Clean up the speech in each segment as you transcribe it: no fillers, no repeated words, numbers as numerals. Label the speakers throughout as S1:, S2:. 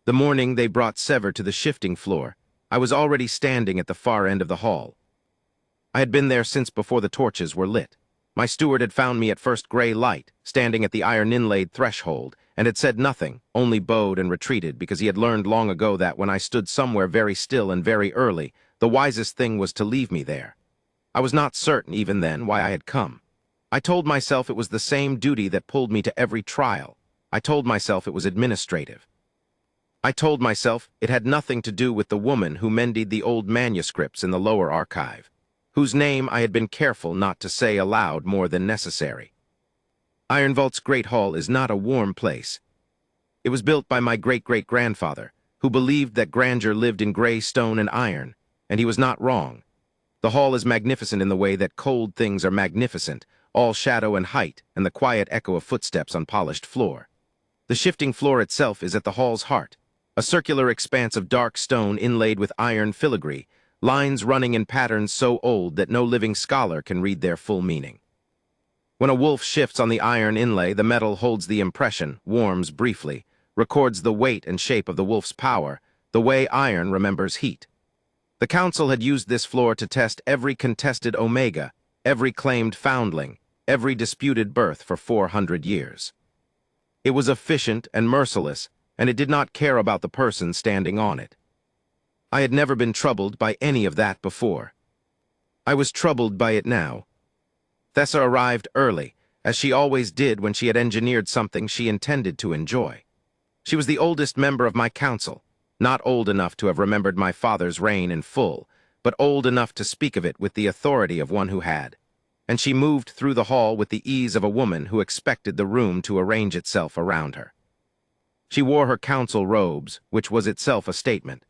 S1: The morning they brought Sever to the shifting floor, I was already standing at the far end of the hall. I had been there since before the torches were lit. My steward had found me at first gray light, standing at the iron-inlaid threshold, and had said nothing, only bowed and retreated because he had learned long ago that when I stood somewhere very still and very early, the wisest thing was to leave me there. I was not certain, even then, why I had come. I told myself it was the same duty that pulled me to every trial. I told myself it was administrative. I told myself it had nothing to do with the woman who mended the old manuscripts in the lower archive, whose name I had been careful not to say aloud more than necessary. Ironvault's Great Hall is not a warm place. It was built by my great-great-grandfather, who believed that grandeur lived in gray stone and iron, and he was not wrong. The hall is magnificent in the way that cold things are magnificent, all shadow and height, and the quiet echo of footsteps on polished floor. The shifting floor itself is at the hall's heart, a circular expanse of dark stone inlaid with iron filigree, lines running in patterns so old that no living scholar can read their full meaning. When a wolf shifts on the iron inlay, the metal holds the impression, warms briefly, records the weight and shape of the wolf's power, the way iron remembers heat. The council had used this floor to test every contested omega, every claimed foundling, every disputed birth for 400 years. It was efficient and merciless, and it did not care about the person standing on it. I had never been troubled by any of that before. I was troubled by it now. Thessa arrived early, as she always did when she had engineered something she intended to enjoy. She was the oldest member of my council, not old enough to have remembered my father's reign in full, but old enough to speak of it with the authority of one who had. And she moved through the hall with the ease of a woman who expected the room to arrange itself around her. She wore her council robes, which was itself a statement.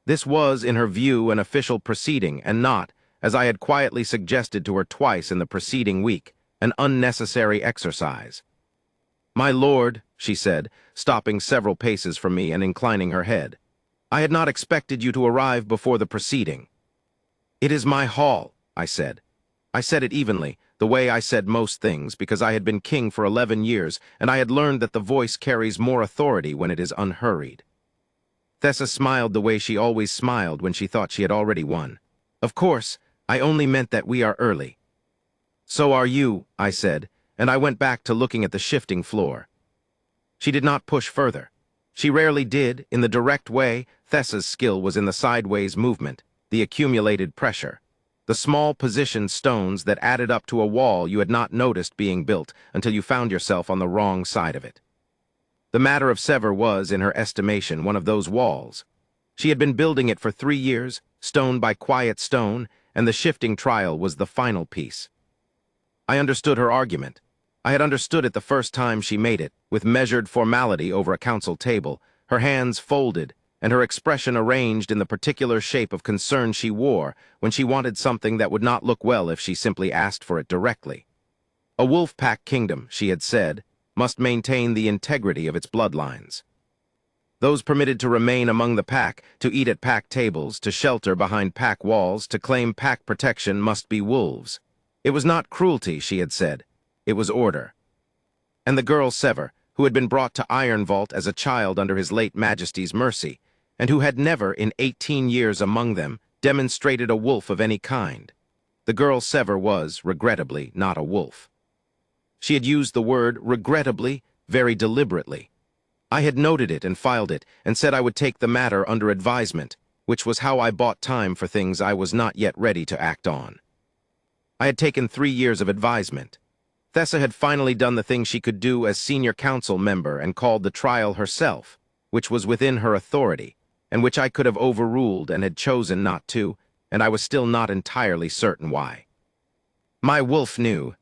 S1: This was, in her view, an official proceeding, and not, as I had quietly suggested to her twice in the preceding week, an unnecessary exercise. "My lord," she said, stopping several paces from me and inclining her head, "I had not expected you to arrive before the proceeding." "It is my hall," I said. I said it evenly, the way I said most things, because I had been king for 11 years, and I had learned that the voice carries more authority when it is unhurried. Thessa smiled the way she always smiled when she thought she had already won. "Of course, I only meant that we are early." "So are you," I said, and I went back to looking at the shifting floor. She did not push further. She rarely did. In the direct way, Thessa's skill was in the sideways movement, the accumulated pressure, the small positioned stones that added up to a wall you had not noticed being built until you found yourself on the wrong side of it. The matter of Sever was, in her estimation, one of those walls. She had been building it for 3 years, stone by quiet stone, and the shifting trial was the final piece. I understood her argument. I had understood it the first time she made it, with measured formality over a council table, her hands folded, and her expression arranged in the particular shape of concern she wore when she wanted something that would not look well if she simply asked for it directly. A wolf pack kingdom, she had said, must maintain the integrity of its bloodlines. Those permitted to remain among the pack, to eat at pack tables, to shelter behind pack walls, to claim pack protection must be wolves. It was not cruelty, she had said. It was order. And the girl Sever, who had been brought to Ironvault as a child under his late Majesty's mercy, and who had never, in 18 years among them, demonstrated a wolf of any kind. The girl Sever was, regrettably, not a wolf. She had used the word regrettably very deliberately. I had noted it and filed it, and said I would take the matter under advisement, which was how I bought time for things I was not yet ready to act on. I had taken 3 years of advisement. Thessa had finally done the thing she could do as senior council member and called the trial herself, which was within her authority, and which I could have overruled and had chosen not to, and I was still not entirely certain why. My wolf knew.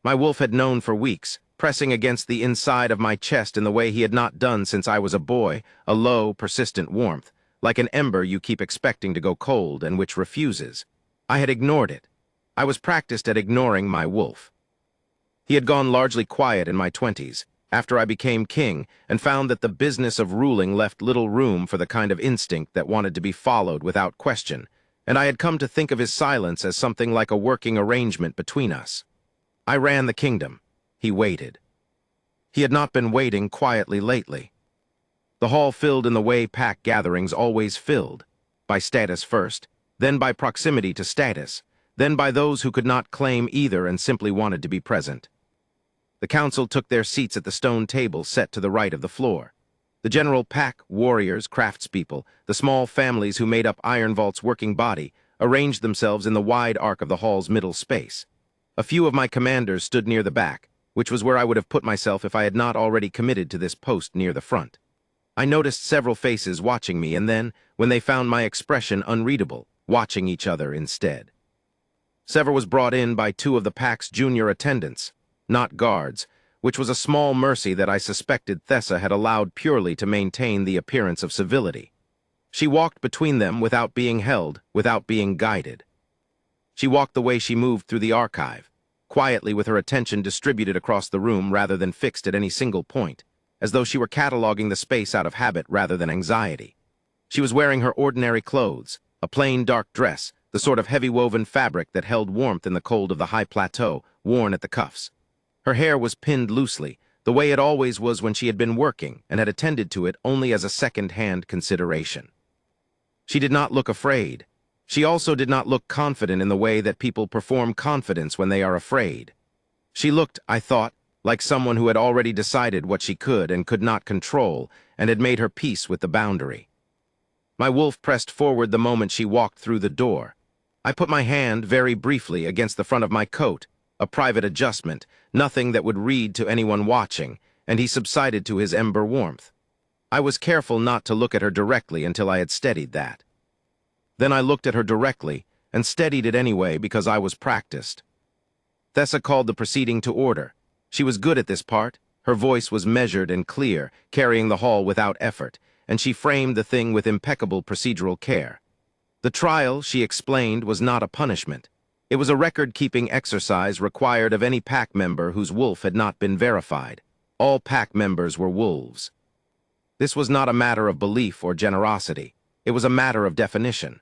S1: My wolf had known for weeks, pressing against the inside of my chest in the way he had not done since I was a boy, a low, persistent warmth, like an ember you keep expecting to go cold and which refuses. I had ignored it. I was practiced at ignoring my wolf. He had gone largely quiet in my 20s, after I became king and found that the business of ruling left little room for the kind of instinct that wanted to be followed without question, and I had come to think of his silence as something like a working arrangement between us. I ran the kingdom. He waited. He had not been waiting quietly lately. The hall filled in the way pack gatherings always filled, by status first, then by proximity to status, then by those who could not claim either and simply wanted to be present. The council took their seats at the stone table set to the right of the floor. The general pack, warriors, craftspeople, the small families who made up Iron Vault's working body, arranged themselves in the wide arc of the hall's middle space. A few of my commanders stood near the back, which was where I would have put myself if I had not already committed to this post near the front. I noticed several faces watching me, and then, when they found my expression unreadable, watching each other instead. Sever was brought in by two of the pack's junior attendants, not guards, which was a small mercy that I suspected Thessa had allowed purely to maintain the appearance of civility. She walked between them without being held, without being guided. She walked the way she moved through the archive, quietly with her attention distributed across the room rather than fixed at any single point, as though she were cataloging the space out of habit rather than anxiety. She was wearing her ordinary clothes, a plain dark dress, the sort of heavy-woven fabric that held warmth in the cold of the high plateau, worn at the cuffs. Her hair was pinned loosely, the way it always was when she had been working and had attended to it only as a second-hand consideration. She did not look afraid. She also did not look confident in the way that people perform confidence when they are afraid. She looked, I thought, like someone who had already decided what she could and could not control and had made her peace with the boundary. My wolf pressed forward the moment she walked through the door. I put my hand very briefly against the front of my coat, a private adjustment, nothing that would read to anyone watching, and he subsided to his ember warmth. I was careful not to look at her directly until I had steadied that. Then I looked at her directly and steadied it anyway because I was practiced. Thessa called the proceeding to order. She was good at this part. Her voice was measured and clear, carrying the hall without effort, and she framed the thing with impeccable procedural care. The trial, she explained, was not a punishment. It was a record-keeping exercise required of any pack member whose wolf had not been verified. All pack members were wolves. This was not a matter of belief or generosity. It was a matter of definition.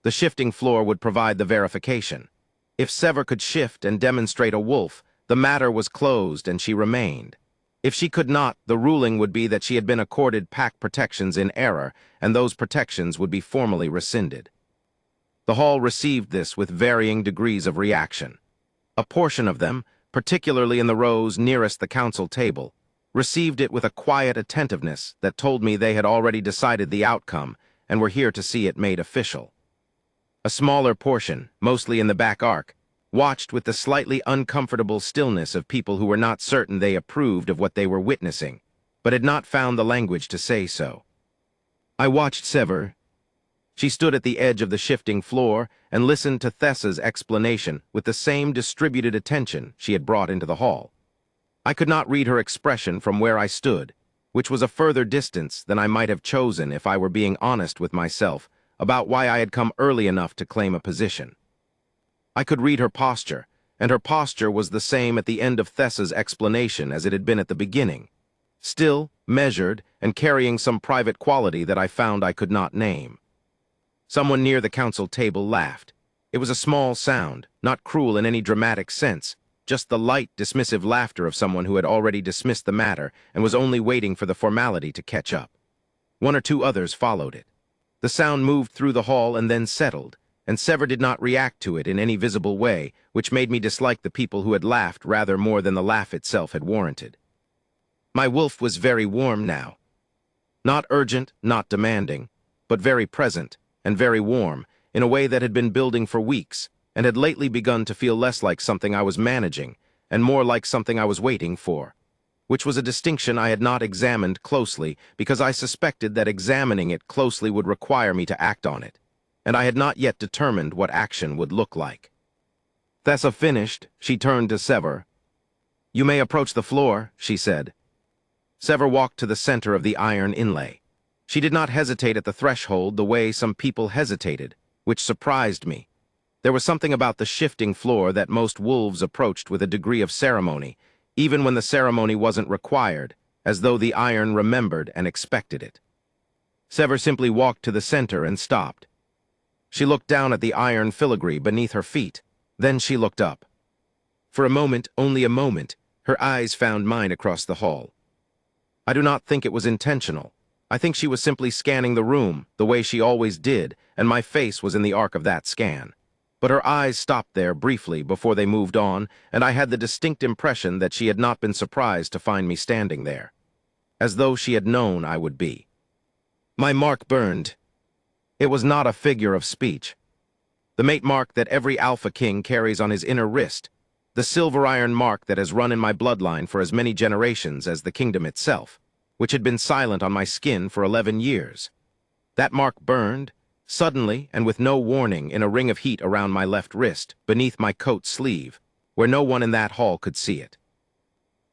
S1: The shifting floor would provide the verification. If Sever could shift and demonstrate a wolf, the matter was closed and she remained. If she could not, the ruling would be that she had been accorded pack protections in error, and those protections would be formally rescinded. The hall received this with varying degrees of reaction. A portion of them, particularly in the rows nearest the council table, received it with a quiet attentiveness that told me they had already decided the outcome and were here to see it made official. A smaller portion, mostly in the back arc, watched with the slightly uncomfortable stillness of people who were not certain they approved of what they were witnessing, but had not found the language to say so. I watched Sever. She stood at the edge of the shifting floor and listened to Thessa's explanation with the same distributed attention she had brought into the hall. I could not read her expression from where I stood, which was a further distance than I might have chosen if I were being honest with myself about why I had come early enough to claim a position. I could read her posture, and her posture was the same at the end of Thessa's explanation as it had been at the beginning, still, measured, and carrying some private quality that I found I could not name. Someone near the council table laughed. It was a small sound, not cruel in any dramatic sense, just the light, dismissive laughter of someone who had already dismissed the matter and was only waiting for the formality to catch up. One or two others followed it. The sound moved through the hall and then settled, and Sever did not react to it in any visible way, which made me dislike the people who had laughed rather more than the laugh itself had warranted. My wolf was very warm now. Not urgent, not demanding, but very present and very warm, in a way that had been building for weeks, and had lately begun to feel less like something I was managing, and more like something I was waiting for, which was a distinction I had not examined closely because I suspected that examining it closely would require me to act on it, and I had not yet determined what action would look like. Thessa finished, she turned to Sever. "You may approach the floor," she said. Sever walked to the center of the iron inlay. She did not hesitate at the threshold the way some people hesitated, which surprised me. There was something about the shifting floor that most wolves approached with a degree of ceremony, even when the ceremony wasn't required, as though the iron remembered and expected it. Sever simply walked to the center and stopped. She looked down at the iron filigree beneath her feet, then she looked up. For a moment, only a moment, her eyes found mine across the hall. I do not think it was intentional. I think she was simply scanning the room, the way she always did, and my face was in the arc of that scan. But her eyes stopped there briefly before they moved on, and I had the distinct impression that she had not been surprised to find me standing there, as though she had known I would be. My mark burned. It was not a figure of speech. The mate mark that every Alpha King carries on his inner wrist, the silver iron mark that has run in my bloodline for as many generations as the kingdom itself, which had been silent on my skin for 11 years. That mark burned, suddenly and with no warning, in a ring of heat around my left wrist, beneath my coat sleeve, where no one in that hall could see it.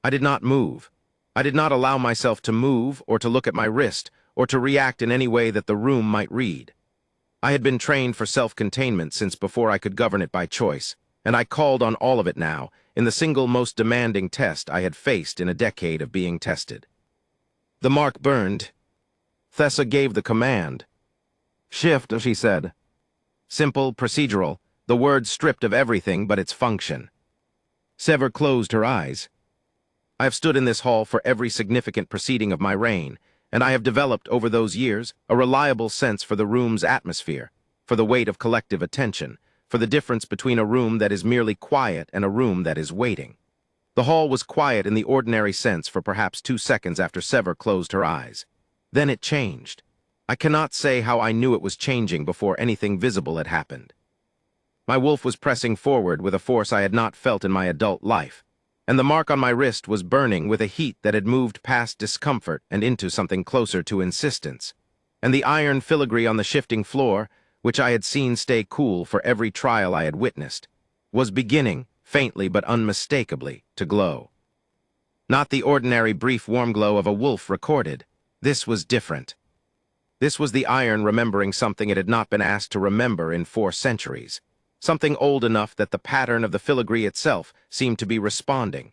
S1: I did not move. I did not allow myself to move or to look at my wrist or to react in any way that the room might read. I had been trained for self-containment since before I could govern it by choice, and I called on all of it now, in the single most demanding test I had faced in a decade of being tested. The mark burned. Thessa gave the command. "Shift," she said. Simple, procedural, the word stripped of everything but its function. Sever closed her eyes. I have stood in this hall for every significant proceeding of my reign, and I have developed over those years a reliable sense for the room's atmosphere, for the weight of collective attention, for the difference between a room that is merely quiet and a room that is waiting. The hall was quiet in the ordinary sense for perhaps 2 seconds after Sever closed her eyes. Then it changed. I cannot say how I knew it was changing before anything visible had happened. My wolf was pressing forward with a force I had not felt in my adult life, and the mark on my wrist was burning with a heat that had moved past discomfort and into something closer to insistence. And the iron filigree on the shifting floor, which I had seen stay cool for every trial I had witnessed, was beginning, faintly but unmistakably, to glow. Not the ordinary brief warm glow of a wolf recorded. This was different. This was the iron remembering something it had not been asked to remember in 4 centuries. Something old enough that the pattern of the filigree itself seemed to be responding.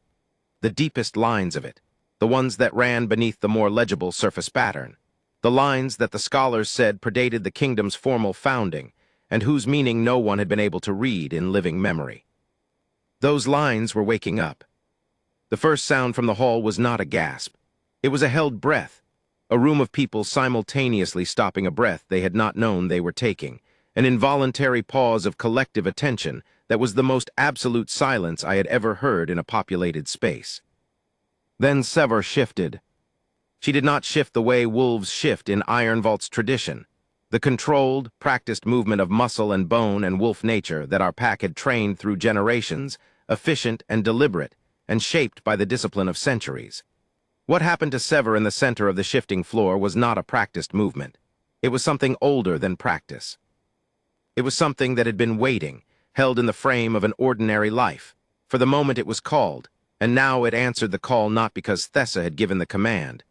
S1: The deepest lines of it, the ones that ran beneath the more legible surface pattern, the lines that the scholars said predated the kingdom's formal founding, and whose meaning no one had been able to read in living memory. Those lines were waking up. The first sound from the hall was not a gasp. It was a held breath, a room of people simultaneously stopping a breath they had not known they were taking, an involuntary pause of collective attention that was the most absolute silence I had ever heard in a populated space. Then Sever shifted. She did not shift the way wolves shift in Iron Vault's tradition, the controlled, practiced movement of muscle and bone and wolf nature that our pack had trained through generations, efficient and deliberate, and shaped by the discipline of centuries. What happened to Sever in the center of the shifting floor was not a practiced movement. It was something older than practice. It was something that had been waiting, held in the frame of an ordinary life, for the moment it was called, and now it answered the call not because Thessa had given the command,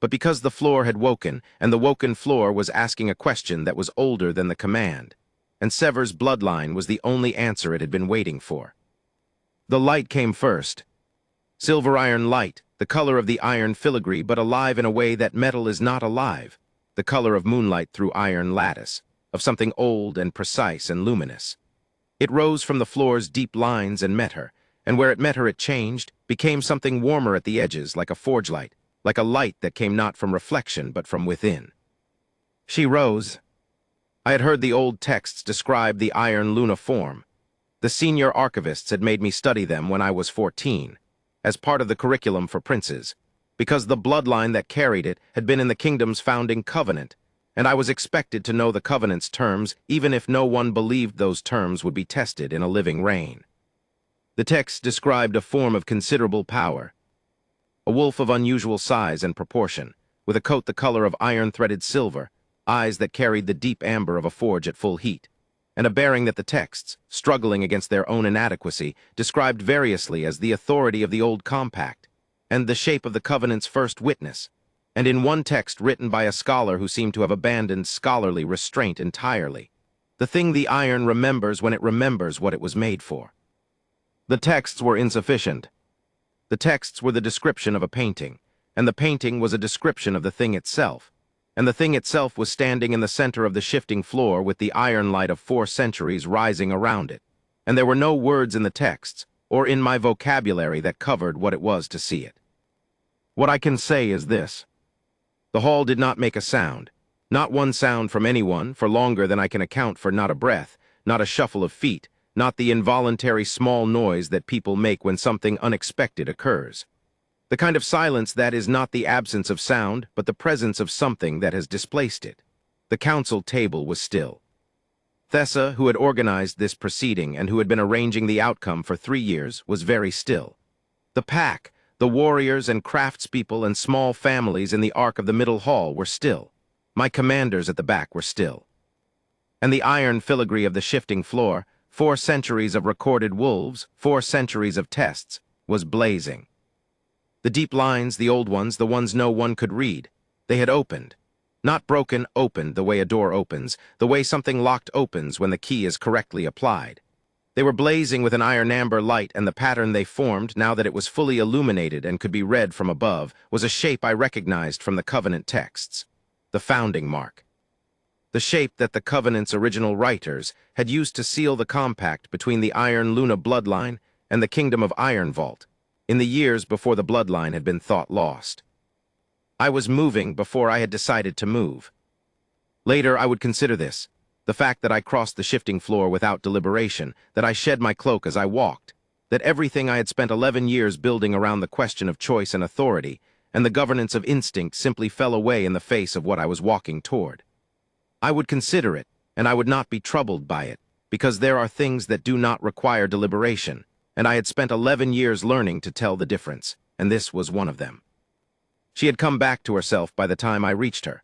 S1: but because the floor had woken, and the woken floor was asking a question that was older than the command, and Sever's bloodline was the only answer it had been waiting for. The light came first. Silver iron light, the color of the iron filigree, but alive in a way that metal is not alive, the color of moonlight through iron lattice, of something old and precise and luminous. It rose from the floor's deep lines and met her, and where it met her it changed, became something warmer at the edges, like a forge light, like a light that came not from reflection but from within. She rose. I had heard the old texts describe the iron luniform. The senior archivists had made me study them when I was 14, as part of the curriculum for princes, because the bloodline that carried it had been in the kingdom's founding covenant, and I was expected to know the covenant's terms even if no one believed those terms would be tested in a living reign. The text described a form of considerable power, a wolf of unusual size and proportion, with a coat the color of iron-threaded silver, eyes that carried the deep amber of a forge at full heat, and a bearing that the texts, struggling against their own inadequacy, described variously as the authority of the old compact, and the shape of the covenant's first witness, and in one text written by a scholar who seemed to have abandoned scholarly restraint entirely, the thing the iron remembers when it remembers what it was made for. The texts were insufficient. The texts were the description of a painting, and the painting was a description of the thing itself, and the thing itself was standing in the center of the shifting floor with the iron light of 4 centuries rising around it, and there were no words in the texts or in my vocabulary that covered what it was to see it. What I can say is this. The hall did not make a sound. Not one sound from anyone for longer than I can account for, not a breath, not a shuffle of feet, not the involuntary small noise that people make when something unexpected occurs. The kind of silence that is not the absence of sound, but the presence of something that has displaced it. The council table was still. Thessa, who had organized this proceeding and who had been arranging the outcome for 3 years, was very still. The pack, the warriors and craftspeople and small families in the arc of the middle hall were still. My commanders at the back were still. And the iron filigree of the shifting floor, 4 centuries of recorded wolves, 4 centuries of tests, was blazing. The deep lines, the old ones, the ones no one could read, they had opened. Not broken, opened the way a door opens, the way something locked opens when the key is correctly applied. They were blazing with an iron-amber light, and the pattern they formed, now that it was fully illuminated and could be read from above, was a shape I recognized from the Covenant texts. The founding mark. The shape that the Covenant's original writers had used to seal the compact between the Iron Luna bloodline and the Kingdom of Iron Vault, in the years before the bloodline had been thought lost. I was moving before I had decided to move. Later I would consider this, the fact that I crossed the shifting floor without deliberation, that I shed my cloak as I walked, that everything I had spent 11 years building around the question of choice and authority, and the governance of instinct simply fell away in the face of what I was walking toward. I would consider it, and I would not be troubled by it, because there are things that do not require deliberation, and I had spent 11 years learning to tell the difference, and this was one of them. She had come back to herself by the time I reached her.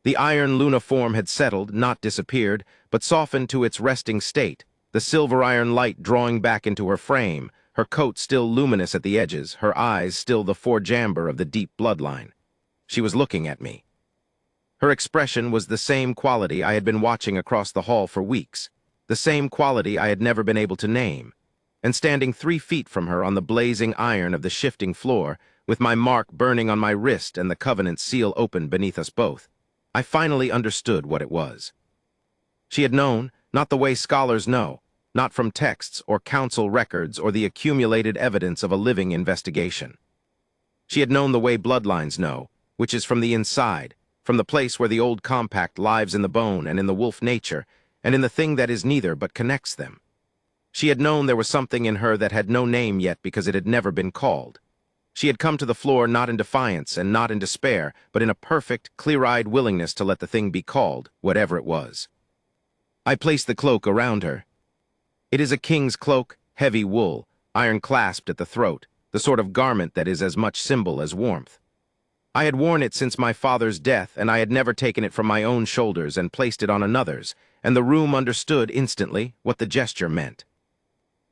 S1: The iron Luna form had settled, not disappeared, but softened to its resting state, the silver iron light drawing back into her frame, her coat still luminous at the edges, her eyes still the forge amber of the deep bloodline. She was looking at me. Her expression was the same quality I had been watching across the hall for weeks, the same quality I had never been able to name. And standing 3 feet from her on the blazing iron of the shifting floor, with my mark burning on my wrist and the Covenant seal open beneath us both, I finally understood what it was. She had known, not the way scholars know, not from texts or council records or the accumulated evidence of a living investigation. She had known the way bloodlines know, which is from the inside, from the place where the old compact lives in the bone and in the wolf nature, and in the thing that is neither but connects them. She had known there was something in her that had no name yet because it had never been called. She had come to the floor not in defiance and not in despair, but in a perfect, clear-eyed willingness to let the thing be called, whatever it was. I placed the cloak around her. It is a king's cloak, heavy wool, iron-clasped at the throat, the sort of garment that is as much symbol as warmth. I had worn it since my father's death, and I had never taken it from my own shoulders and placed it on another's, and the room understood instantly what the gesture meant.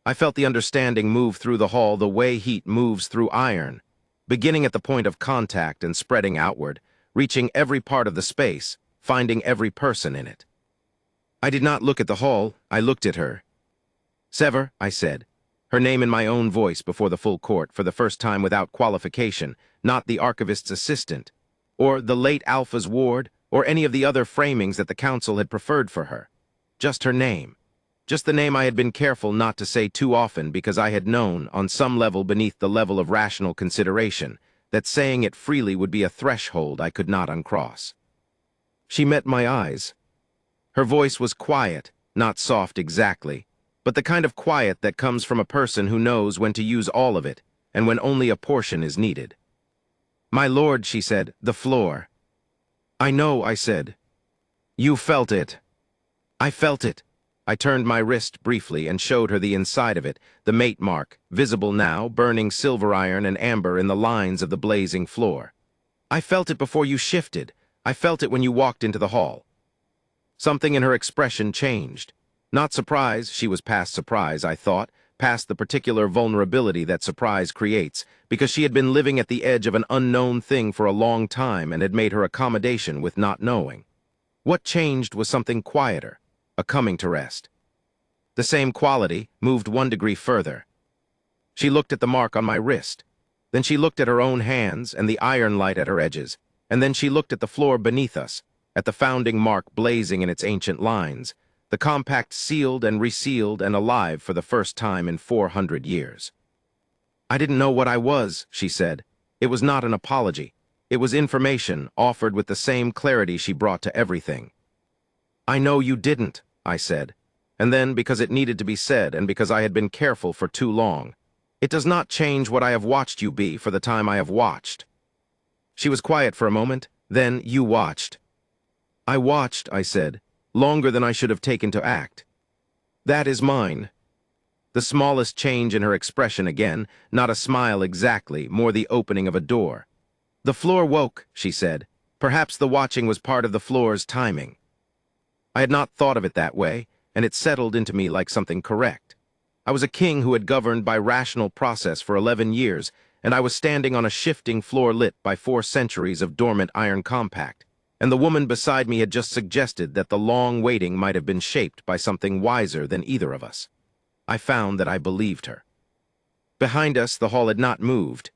S1: I felt the understanding move through the hall the way heat moves through iron, beginning at the point of contact and spreading outward, reaching every part of the space, finding every person in it. I did not look at the hall, I looked at her. "Sever," I said, her name in my own voice before the full court for the first time without qualification, not the archivist's assistant, or the late Alpha's ward, or any of the other framings that the council had preferred for her. Just her name. Just the name I had been careful not to say too often because I had known, on some level beneath the level of rational consideration, that saying it freely would be a threshold I could not uncross. She met my eyes. Her voice was quiet, not soft exactly, but the kind of quiet that comes from a person who knows when to use all of it, and when only a portion is needed. "My lord," she said, "the floor." "I know," I said. "You felt it." "I felt it." I turned my wrist briefly and showed her the inside of it, the mate mark, visible now, burning silver iron and amber in the lines of the blazing floor. "I felt it before you shifted. I felt it when you walked into the hall." Something in her expression changed. Not surprise, she was past surprise, I thought, past the particular vulnerability that surprise creates, because she had been living at the edge of an unknown thing for a long time and had made her accommodation with not knowing. What changed was something quieter. A coming to rest. The same quality, moved 1 degree further. She looked at the mark on my wrist. Then she looked at her own hands and the iron light at her edges, and then she looked at the floor beneath us, at the founding mark blazing in its ancient lines, the compact sealed and resealed and alive for the first time in 400 years. "I didn't know what I was," she said. It was not an apology. It was information offered with the same clarity she brought to everything. "I know you didn't," I said. And then, because it needed to be said and because I had been careful for too long, "It does not change what I have watched you be for the time I have watched." She was quiet for a moment, then, "You watched." "I watched," I said, "longer than I should have taken to act. That is mine." The smallest change in her expression again, not a smile exactly, more the opening of a door. "The floor woke," she said. "Perhaps the watching was part of the floor's timing." I had not thought of it that way, and it settled into me like something correct. I was a king who had governed by rational process for 11 years, and I was standing on a shifting floor lit by 4 centuries of dormant iron compact, and the woman beside me had just suggested that the long waiting might have been shaped by something wiser than either of us. I found that I believed her. Behind us, the hall had not moved.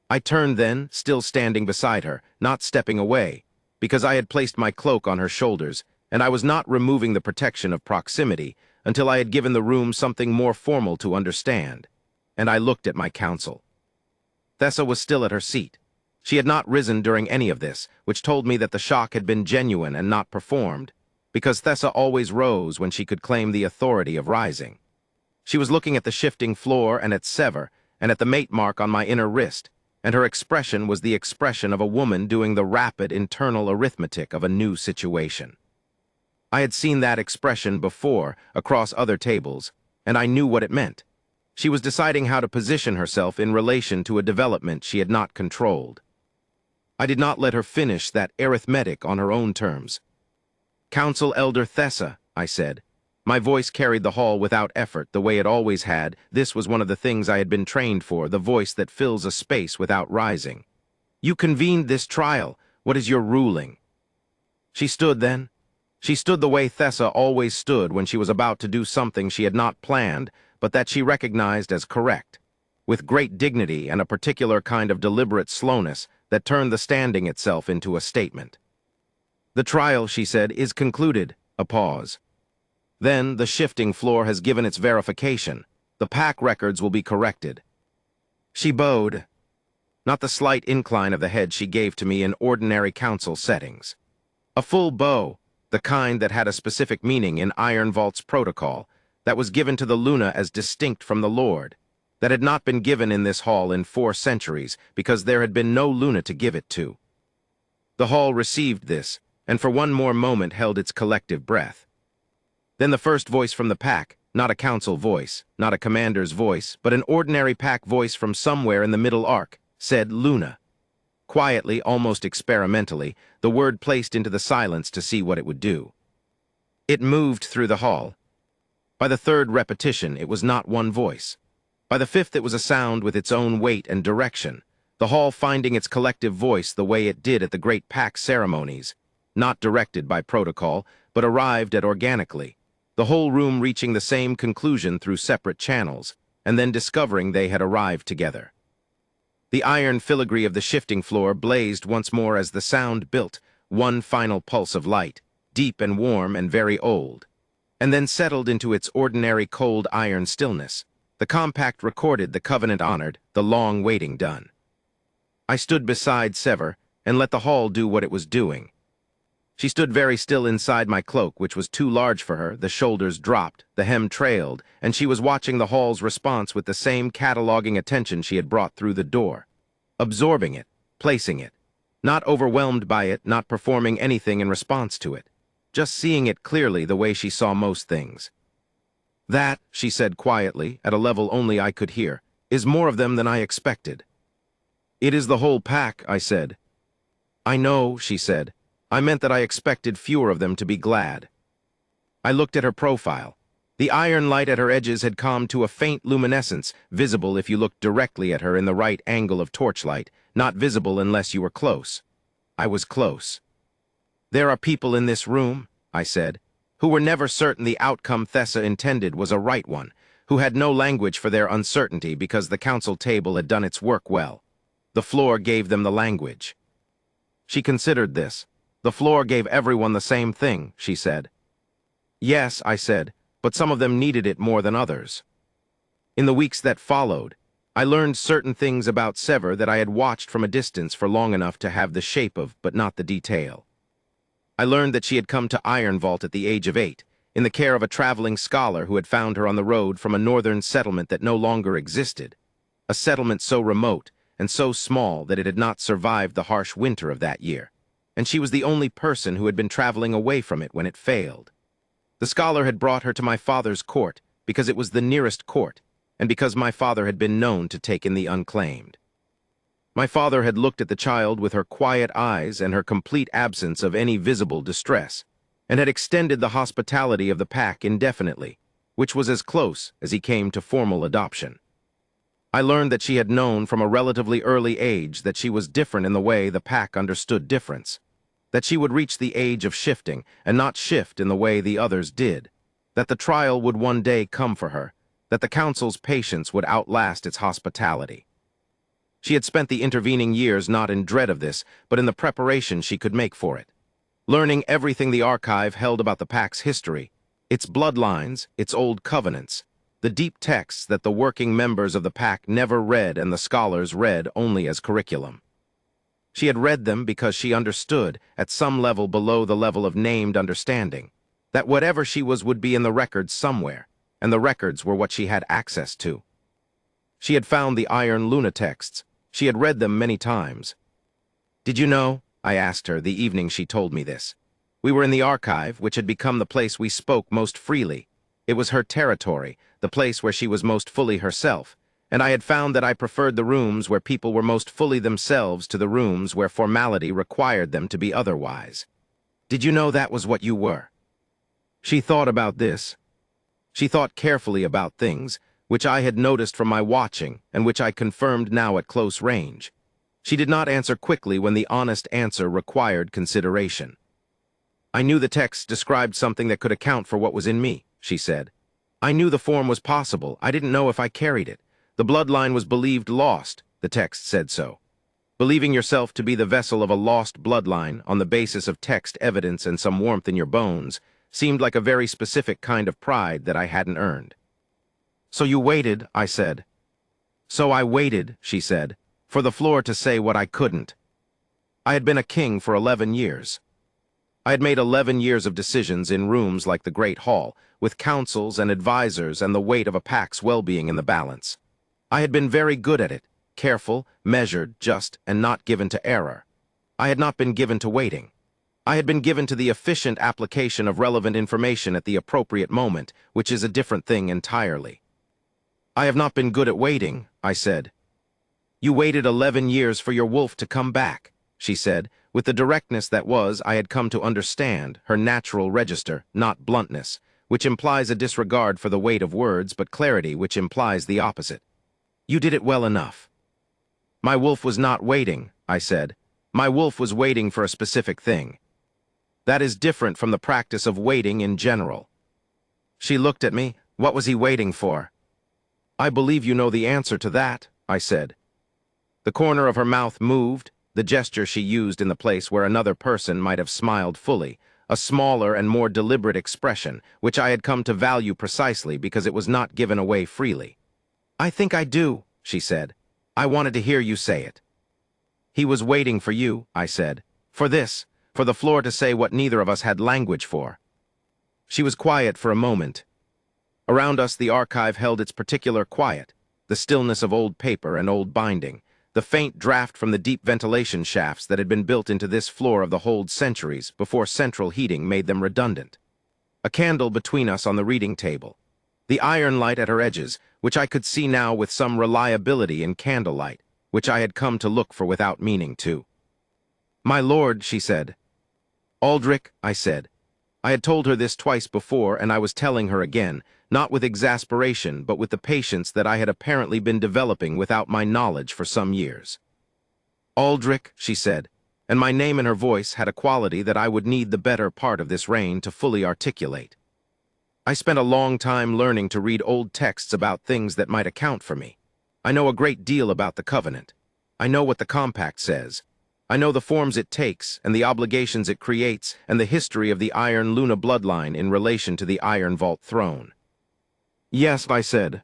S1: I turned then, still standing beside her, not stepping away, because I had placed my cloak on her shoulders, and I was not removing the protection of proximity until I had given the room something more formal to understand, and I looked at my counsel. Thessa was still at her seat. She had not risen during any of this, which told me that the shock had been genuine and not performed, because Thessa always rose when she could claim the authority of rising. She was looking at the shifting floor and at Sever, and at the mate mark on my inner wrist, and her expression was the expression of a woman doing the rapid internal arithmetic of a new situation. I had seen that expression before, across other tables, and I knew what it meant. She was deciding how to position herself in relation to a development she had not controlled. I did not let her finish that arithmetic on her own terms. "Council Elder Thessa," I said. My voice carried the hall without effort, the way it always had. This was one of the things I had been trained for, the voice that fills a space without rising. "You convened this trial. What is your ruling?" She stood then. She stood the way Thessa always stood when she was about to do something she had not planned, but that she recognized as correct, with great dignity and a particular kind of deliberate slowness that turned the standing itself into a statement. "The trial," she said, "is concluded." A pause. "Then the shifting floor has given its verification. The pack records will be corrected." She bowed, not the slight incline of the head she gave to me in ordinary council settings. A full bow, the kind that had a specific meaning in Iron Vault's protocol, that was given to the Luna as distinct from the Lord, that had not been given in this hall in 4 centuries because there had been no Luna to give it to. The hall received this, and for one more moment held its collective breath. Then the first voice from the pack, not a council voice, not a commander's voice, but an ordinary pack voice from somewhere in the middle arc, said Luna. Quietly, almost experimentally, the word placed into the silence to see what it would do. It moved through the hall. By the 3rd repetition, it was not one voice. By the 5th, it was a sound with its own weight and direction, the hall finding its collective voice the way it did at the great pack ceremonies, not directed by protocol, but arrived at organically, the whole room reaching the same conclusion through separate channels, and then discovering they had arrived together. The iron filigree of the shifting floor blazed once more as the sound built, one final pulse of light, deep and warm and very old, and then settled into its ordinary cold iron stillness. The compact recorded the covenant honored, the long waiting done. I stood beside Sever and let the hall do what it was doing. She stood very still inside my cloak, which was too large for her, the shoulders dropped, the hem trailed, and she was watching the hall's response with the same cataloging attention she had brought through the door, absorbing it, placing it, not overwhelmed by it, not performing anything in response to it, just seeing it clearly the way she saw most things. "That," she said quietly, at a level only I could hear, "is more of them than I expected." "It is the whole pack," I said. "I know," she said. "I meant that I expected fewer of them to be glad." I looked at her profile. The iron light at her edges had calmed to a faint luminescence, visible if you looked directly at her in the right angle of torchlight, not visible unless you were close. I was close. "There are people in this room," I said, "who were never certain the outcome Thessa intended was a right one, who had no language for their uncertainty because the council table had done its work well. The floor gave them the language." She considered this. "The floor gave everyone the same thing," she said. "Yes," I said, "but some of them needed it more than others." In the weeks that followed, I learned certain things about Sever that I had watched from a distance for long enough to have the shape of, but not the detail. I learned that she had come to Iron Vault at the age of 8, in the care of a traveling scholar who had found her on the road from a northern settlement that no longer existed, a settlement so remote and so small that it had not survived the harsh winter of that year, and she was the only person who had been traveling away from it when it failed. The scholar had brought her to my father's court because it was the nearest court, and because my father had been known to take in the unclaimed. My father had looked at the child with her quiet eyes and her complete absence of any visible distress, and had extended the hospitality of the pack indefinitely, which was as close as he came to formal adoption. I learned that she had known from a relatively early age that she was different in the way the pack understood difference, that she would reach the age of shifting and not shift in the way the others did, that the trial would one day come for her, that the council's patience would outlast its hospitality. She had spent the intervening years not in dread of this, but in the preparation she could make for it, learning everything the archive held about the pack's history, its bloodlines, its old covenants, the deep texts that the working members of the pack never read and the scholars read only as curriculum. She had read them because she understood, at some level below the level of named understanding, that whatever she was would be in the records somewhere, and the records were what she had access to. She had found the Iron Luna texts. She had read them many times. "Did you know?" I asked her the evening she told me this. We were in the archive, which had become the place we spoke most freely. It was her territory, the place where she was most fully herself, and I had found that I preferred the rooms where people were most fully themselves to the rooms where formality required them to be otherwise. "Did you know that was what you were?" She thought about this. She thought carefully about things, which I had noticed from my watching and which I confirmed now at close range. She did not answer quickly when the honest answer required consideration. "I knew the text described something that could account for what was in me," she said. "I knew the form was possible. I didn't know if I carried it. The bloodline was believed lost, the text said so. Believing yourself to be the vessel of a lost bloodline on the basis of text evidence and some warmth in your bones seemed like a very specific kind of pride that I hadn't earned." "So you waited," I said. "So I waited," she said, "for the floor to say what I couldn't. I had been a king for 11 years. I had made 11 years of decisions in rooms like the Great Hall, with councils and advisors and the weight of a pack's well-being in the balance. I had been very good at it, careful, measured, just, and not given to error. I had not been given to waiting. I had been given to the efficient application of relevant information at the appropriate moment, which is a different thing entirely. "I have not been good at waiting," I said. "You waited 11 years for your wolf to come back," she said, with the directness that was, I had come to understand, her natural register, not bluntness, which implies a disregard for the weight of words, but clarity which implies the opposite. "You did it well enough." "My wolf was not waiting," I said. "My wolf was waiting for a specific thing. That is different from the practice of waiting in general." She looked at me. "What was he waiting for?" "I believe you know the answer to that," I said. The corner of her mouth moved, the gesture she used in the place where another person might have smiled fully, a smaller and more deliberate expression, which I had come to value precisely because it was not given away freely. "I think I do," she said. "I wanted to hear you say it." "He was waiting for you," I said. "For this, for the floor to say what neither of us had language for." She was quiet for a moment. Around us the archive held its particular quiet, the stillness of old paper and old binding, the faint draft from the deep ventilation shafts that had been built into this floor of the hold centuries before central heating made them redundant. A candle between us on the reading table. The iron light at her edges, which I could see now with some reliability in candlelight, which I had come to look for without meaning to. "My lord," she said. "Aldrich," I said. I had told her this twice before, and I was telling her again, not with exasperation, but with the patience that I had apparently been developing without my knowledge for some years. "Aldrich," she said, and my name and her voice had a quality that I would need the better part of this reign to fully articulate. I spent a long time learning to read old texts about things that might account for me. I know a great deal about the Covenant. I know what the Compact says. I know the forms it takes, and the obligations it creates, and the history of the Iron Luna bloodline in relation to the Iron Vault throne. "Yes," I said.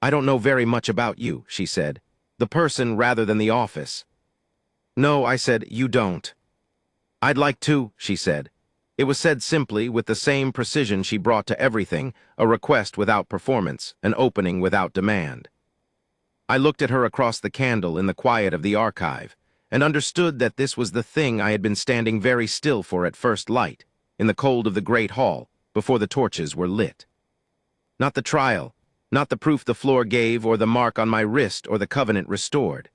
S1: I don't know very much about you, she said. The person rather than the office. No, I said, you don't. I'd like to, she said. It was said simply, with the same precision she brought to everything, a request without performance, an opening without demand. I looked at her across the candle in the quiet of the archive, and understood that this was the thing I had been standing very still for at first light, in the cold of the great hall, before the torches were lit. Not the trial, not the proof the floor gave, or the mark on my wrist, or the covenant restored.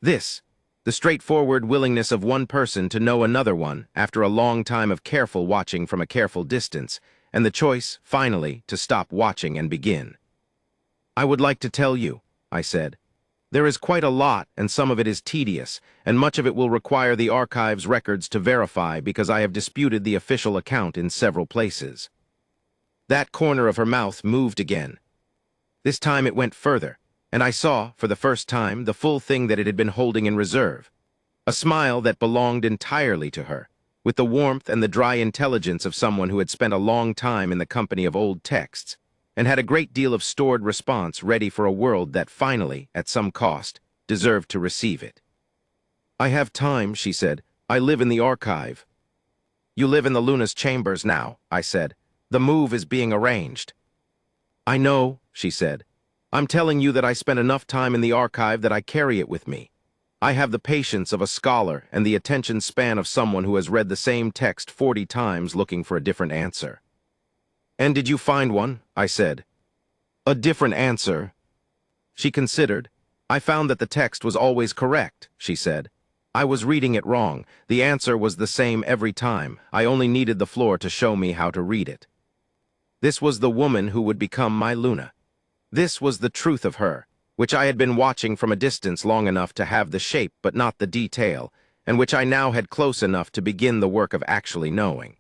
S1: This, the straightforward willingness of one person to know another one after a long time of careful watching from a careful distance, and the choice, finally, to stop watching and begin. I would like to tell you, I said. There is quite a lot, and some of it is tedious, and much of it will require the archive's records to verify because I have disputed the official account in several places. That corner of her mouth moved again. This time it went further, and I saw, for the first time, the full thing that it had been holding in reserve. A smile that belonged entirely to her, with the warmth and the dry intelligence of someone who had spent a long time in the company of old texts, and had a great deal of stored response ready for a world that finally, at some cost, deserved to receive it. I have time, she said. I live in the archive. You live in the Luna's chambers now, I said. The move is being arranged. I know, she said. I'm telling you that I spent enough time in the archive that I carry it with me. I have the patience of a scholar and the attention span of someone who has read the same text 40 times looking for a different answer. And did you find one? I said. A different answer. She considered. I found that the text was always correct, she said. I was reading it wrong. The answer was the same every time. I only needed the floor to show me how to read it. This was the woman who would become my Luna. This was the truth of her, which I had been watching from a distance long enough to have the shape but not the detail, and which I now had close enough to begin the work of actually knowing.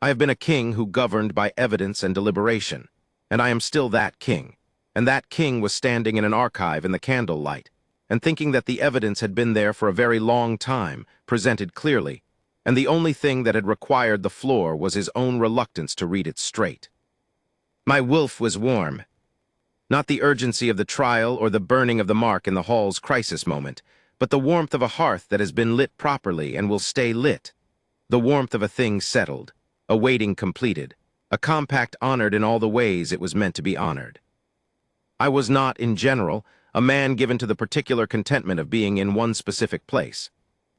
S1: I have been a king who governed by evidence and deliberation, and I am still that king, and that king was standing in an archive in the candlelight, and thinking that the evidence had been there for a very long time, presented clearly, and the only thing that had required the floor was his own reluctance to read it straight. My wolf was warm. Not the urgency of the trial or the burning of the mark in the hall's crisis moment, but the warmth of a hearth that has been lit properly and will stay lit, the warmth of a thing settled, a waiting completed, a compact honored in all the ways it was meant to be honored. I was not, in general, a man given to the particular contentment of being in one specific place.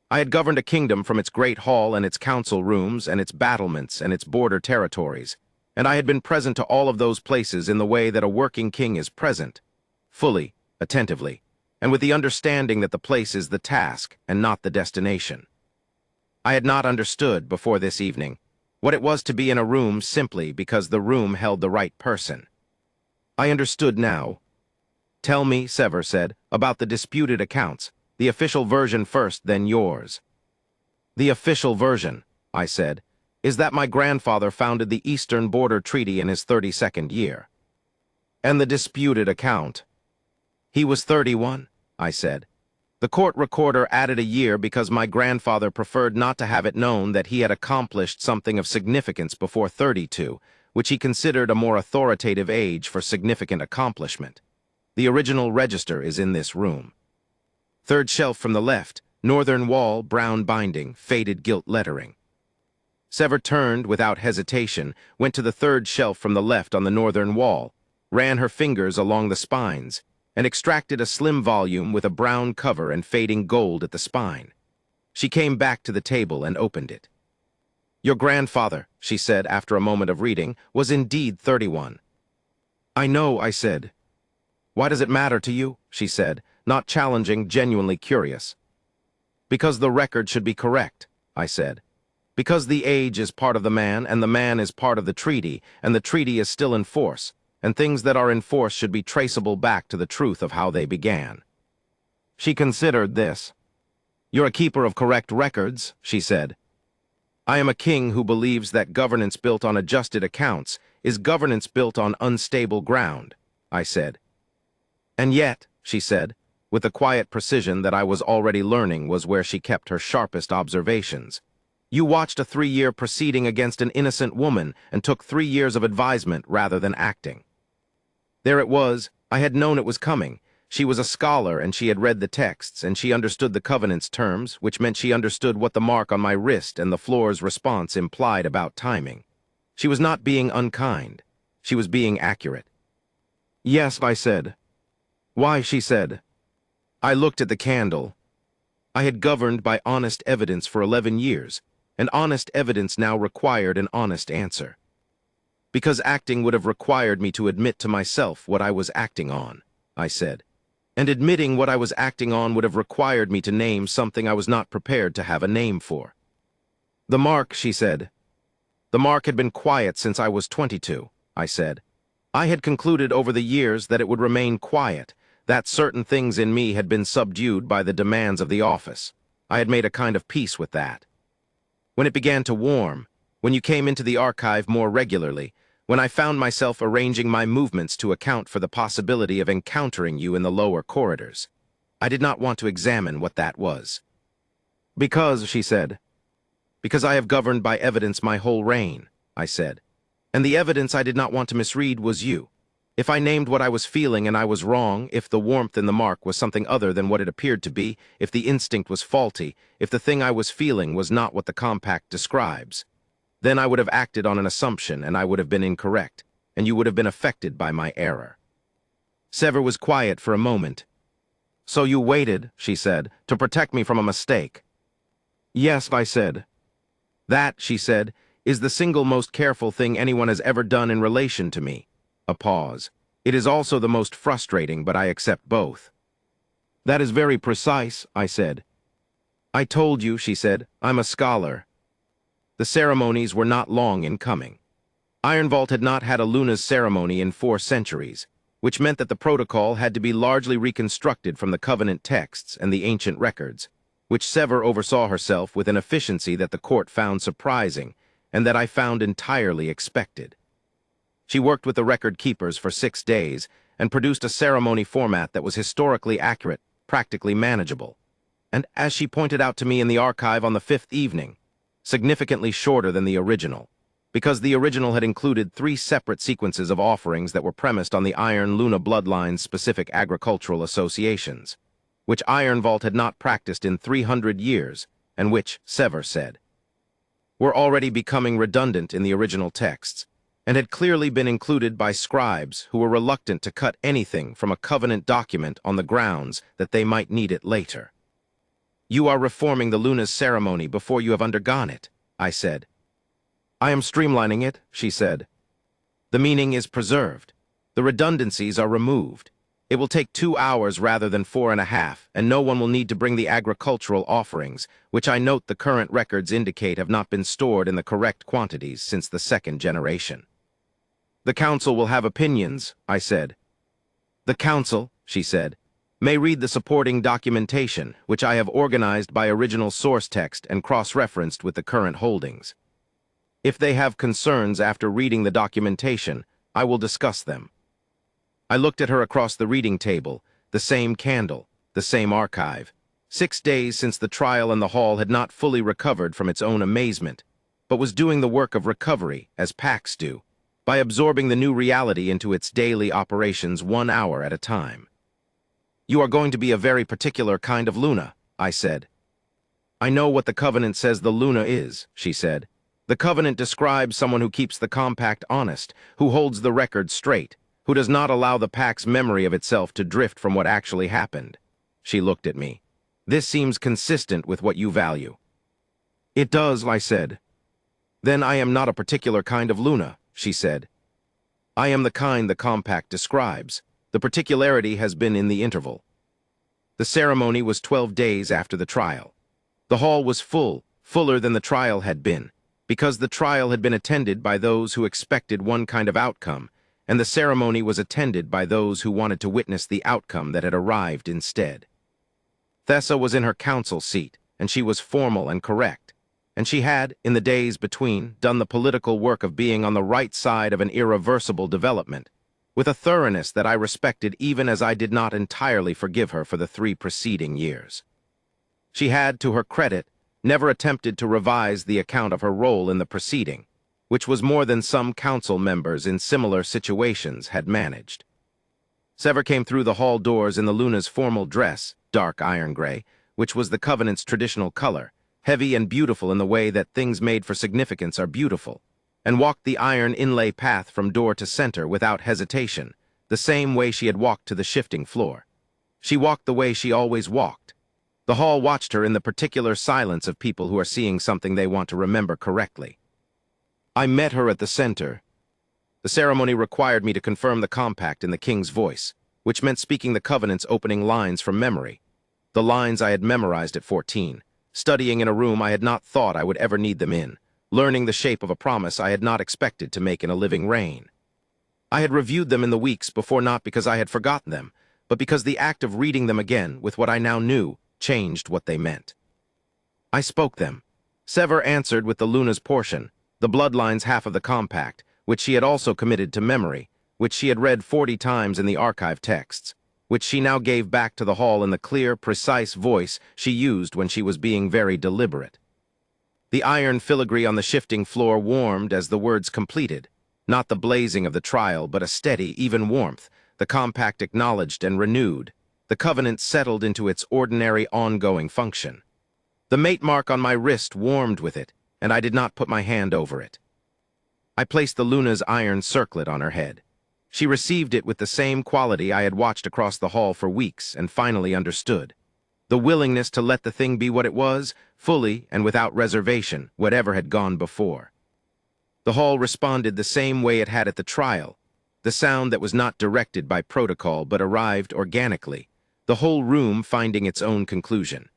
S1: I had governed a kingdom from its great hall and its council rooms and its battlements and its border territories, and I had been present to all of those places in the way that a working king is present, fully, attentively, and with the understanding that the place is the task and not the destination. I had not understood, before this evening, what it was to be in a room simply because the room held the right person. I understood now. Tell me, Sever said, about the disputed accounts, the official version first, then yours. The official version, I said, is that my grandfather founded the Eastern Border Treaty in his 32nd year. And the disputed account. He was 31, I said. The court recorder added a year because my grandfather preferred not to have it known that he had accomplished something of significance before 32, which he considered a more authoritative age for significant accomplishment. The original register is in this room. Third shelf from the left, northern wall, brown binding, faded gilt lettering. Sever turned without hesitation, went to the third shelf from the left on the northern wall, ran her fingers along the spines, and extracted a slim volume with a brown cover and fading gold at the spine. She came back to the table and opened it. Your grandfather, she said after a moment of reading, was indeed 31. I know, I said. Why does it matter to you? She said, not challenging, genuinely curious. Because the record should be correct, I said. Because the age is part of the man, and the man is part of the treaty, and the treaty is still in force, and things that are in force should be traceable back to the truth of how they began. She considered this. You're a keeper of correct records, she said. I am a king who believes that governance built on adjusted accounts is governance built on unstable ground, I said. And yet, she said, with the quiet precision that I was already learning was where she kept her sharpest observations, you watched a 3-year proceeding against an innocent woman and took 3 years of advisement rather than acting. There it was, I had known it was coming. She was a scholar, and she had read the texts, and she understood the covenant's terms, which meant she understood what the mark on my wrist and the floor's response implied about timing. She was not being unkind. She was being accurate. "Yes," I said. "Why?" she said. I looked at the candle. I had governed by honest evidence for 11 years, and honest evidence now required an honest answer. Because acting would have required me to admit to myself what I was acting on, I said. And admitting what I was acting on would have required me to name something I was not prepared to have a name for. "The mark," she said. "The mark had been quiet since I was 22, I said. I had concluded over the years that it would remain quiet, that certain things in me had been subdued by the demands of the office. I had made a kind of peace with that. When it began to warm, when you came into the archive more regularly, when I found myself arranging my movements to account for the possibility of encountering you in the lower corridors, I did not want to examine what that was. "Because," she said, "because I have governed by evidence my whole reign," I said. "And the evidence I did not want to misread was you. If I named what I was feeling and I was wrong, if the warmth in the mark was something other than what it appeared to be, if the instinct was faulty, if the thing I was feeling was not what the compact describes, then I would have acted on an assumption and I would have been incorrect, and you would have been affected by my error." Sever was quiet for a moment. "So you waited," she said, "to protect me from a mistake." "Yes," I said. "That," she said, "is the single most careful thing anyone has ever done in relation to me." A pause. "It is also the most frustrating, but I accept both." "That is very precise," I said. "I told you," she said, "I'm a scholar." The ceremonies were not long in coming. Iron Vault had not had a Luna's ceremony in 4 centuries, which meant that the protocol had to be largely reconstructed from the Covenant texts and the ancient records, which Sever oversaw herself with an efficiency that the court found surprising and that I found entirely expected. She worked with the record keepers for 6 days and produced a ceremony format that was historically accurate, practically manageable, and, as she pointed out to me in the archive on the 5th evening, significantly shorter than the original, because the original had included 3 separate sequences of offerings that were premised on the Iron Luna Bloodline's specific agricultural associations, which Iron Vault had not practiced in 300 years, and which, Sever said, were already becoming redundant in the original texts, and had clearly been included by scribes who were reluctant to cut anything from a Covenant document on the grounds that they might need it later. "You are reforming the Luna's ceremony before you have undergone it," I said. "I am streamlining it," she said. "The meaning is preserved. The redundancies are removed. It will take 2 hours rather than 4.5, and no one will need to bring the agricultural offerings, which I note the current records indicate have not been stored in the correct quantities since the 2nd generation. "The council will have opinions," I said. "The council," she said, "may read the supporting documentation, which I have organized by original source text and cross-referenced with the current holdings. If they have concerns after reading the documentation, I will discuss them." I looked at her across the reading table, the same candle, the same archive. 6 days since the trial in the hall had not fully recovered from its own amazement, but was doing the work of recovery, as packs do, by absorbing the new reality into its daily operations 1 hour at a time. "You are going to be a very particular kind of Luna," I said. "I know what the Covenant says the Luna is," she said. "The Covenant describes someone who keeps the compact honest, who holds the record straight, who does not allow the pack's memory of itself to drift from what actually happened." She looked at me. "This seems consistent with what you value." "It does," I said. "Then I am not a particular kind of Luna," she said. "I am the kind the compact describes. The particularity has been in the interval." The ceremony was 12 days after the trial. The hall was full, fuller than the trial had been, because the trial had been attended by those who expected one kind of outcome, and the ceremony was attended by those who wanted to witness the outcome that had arrived instead. Thessa was in her council seat, and she was formal and correct, and she had, in the days between, done the political work of being on the right side of an irreversible development, with a thoroughness that I respected even as I did not entirely forgive her for the 3 preceding years. She had, to her credit, never attempted to revise the account of her role in the proceeding, which was more than some council members in similar situations had managed. Sever came through the hall doors in the Luna's formal dress, dark iron gray, which was the Covenant's traditional color, heavy and beautiful in the way that things made for significance are beautiful, and walked the iron inlay path from door to center without hesitation, the same way she had walked to the shifting floor. She walked the way she always walked. The hall watched her in the particular silence of people who are seeing something they want to remember correctly. I met her at the center. The ceremony required me to confirm the compact in the king's voice, which meant speaking the Covenant's opening lines from memory, the lines I had memorized at 14, studying in a room I had not thought I would ever need them in, learning the shape of a promise I had not expected to make in a living reign. I had reviewed them in the weeks before, not because I had forgotten them, but because the act of reading them again with what I now knew changed what they meant. I spoke them. Sever answered with the Luna's portion, the Bloodline's half of the compact, which she had also committed to memory, which she had read 40 times in the archive texts, which she now gave back to the hall in the clear, precise voice she used when she was being very deliberate. The iron filigree on the shifting floor warmed as the words completed, not the blazing of the trial, but a steady, even warmth. The compact acknowledged and renewed. The Covenant settled into its ordinary, ongoing function. The mate mark on my wrist warmed with it, and I did not put my hand over it. I placed the Luna's iron circlet on her head. She received it with the same quality I had watched across the hall for weeks and finally understood. The willingness to let the thing be what it was, fully and without reservation, whatever had gone before. The hall responded the same way it had at the trial, the sound that was not directed by protocol but arrived organically, the whole room finding its own conclusion.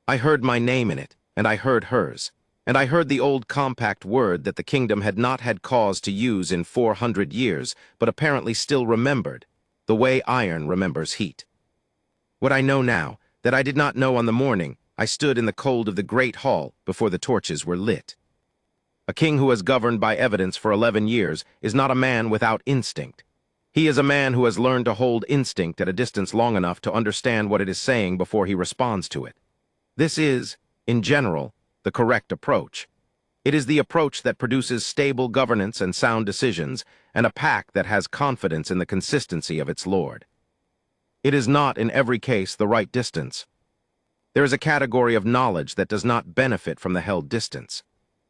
S1: I heard my name in it, and I heard hers, and I heard the old compact word that the kingdom had not had cause to use in 400 years, but apparently still remembered, the way iron remembers heat. What I know now, that I did not know on the morning I stood in the cold of the great hall before the torches were lit. A king who has governed by evidence for 11 years is not a man without instinct. He is a man who has learned to hold instinct at a distance long enough to understand what it is saying before he responds to it. This is, in general, the correct approach. It is the approach that produces stable governance and sound decisions, and a pack that has confidence in the consistency of its lord. It is not, in every case, the right distance. There is a category of knowledge that does not benefit from the held distance.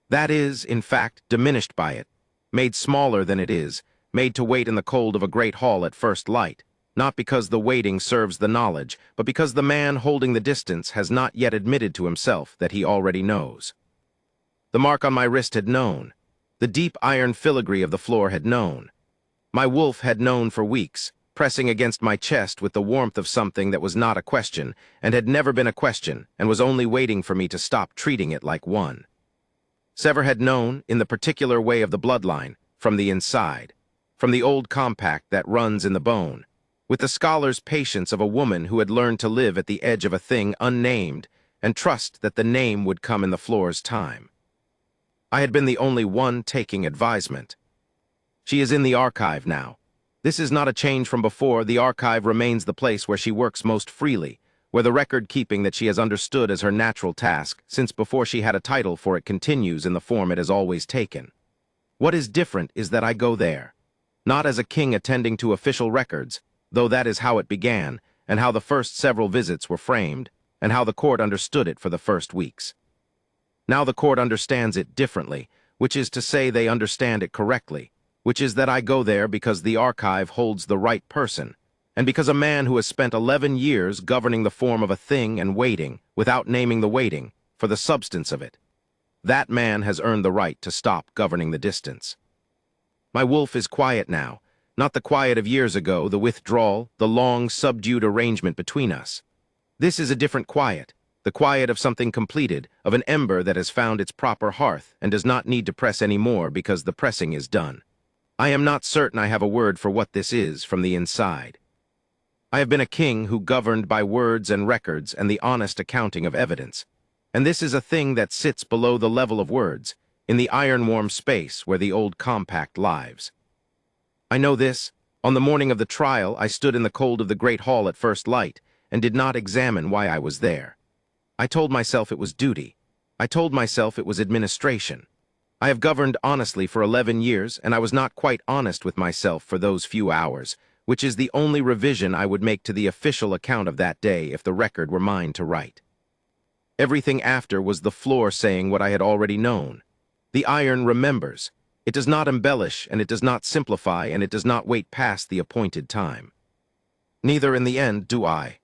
S1: That is, in fact, diminished by it, made smaller than it is, made to wait in the cold of a great hall at first light, not because the waiting serves the knowledge, but because the man holding the distance has not yet admitted to himself that he already knows. The mark on my wrist had known. The deep iron filigree of the floor had known. My wolf had known for weeks, pressing against my chest with the warmth of something that was not a question, and had never been a question, and was only waiting for me to stop treating it like one. Sever had known, in the particular way of the bloodline, from the inside, from the old compact that runs in the bone, with the scholar's patience of a woman who had learned to live at the edge of a thing unnamed and trust that the name would come in the floor's time. I had been the only one taking advisement. She is in the archive now. This is not a change from before. The archive remains the place where she works most freely, where the record-keeping that she has understood as her natural task, since before she had a title for it, continues in the form it has always taken. What is different is that I go there, not as a king attending to official records, though that is how it began, and how the first several visits were framed, and how the court understood it for the first weeks. Now the court understands it differently, which is to say they understand it correctly, which is that I go there because the archive holds the right person, and because a man who has spent 11 years governing the form of a thing and waiting, without naming the waiting, for the substance of it, that man has earned the right to stop governing the distance. My wolf is quiet now, not the quiet of years ago, the withdrawal, the long, subdued arrangement between us. This is a different quiet, the quiet of something completed, of an ember that has found its proper hearth and does not need to press any more because the pressing is done. I am not certain I have a word for what this is from the inside. I have been a king who governed by words and records and the honest accounting of evidence, and this is a thing that sits below the level of words, in the iron-warm space where the old compact lives. I know this. On the morning of the trial, I stood in the cold of the great hall at first light, and did not examine why I was there. I told myself it was duty. I told myself it was administration. I have governed honestly for 11 years, and I was not quite honest with myself for those few hours, which is the only revision I would make to the official account of that day if the record were mine to write. Everything after was the floor saying what I had already known. The iron remembers. It does not embellish, and it does not simplify, and it does not wait past the appointed time. Neither in the end do I.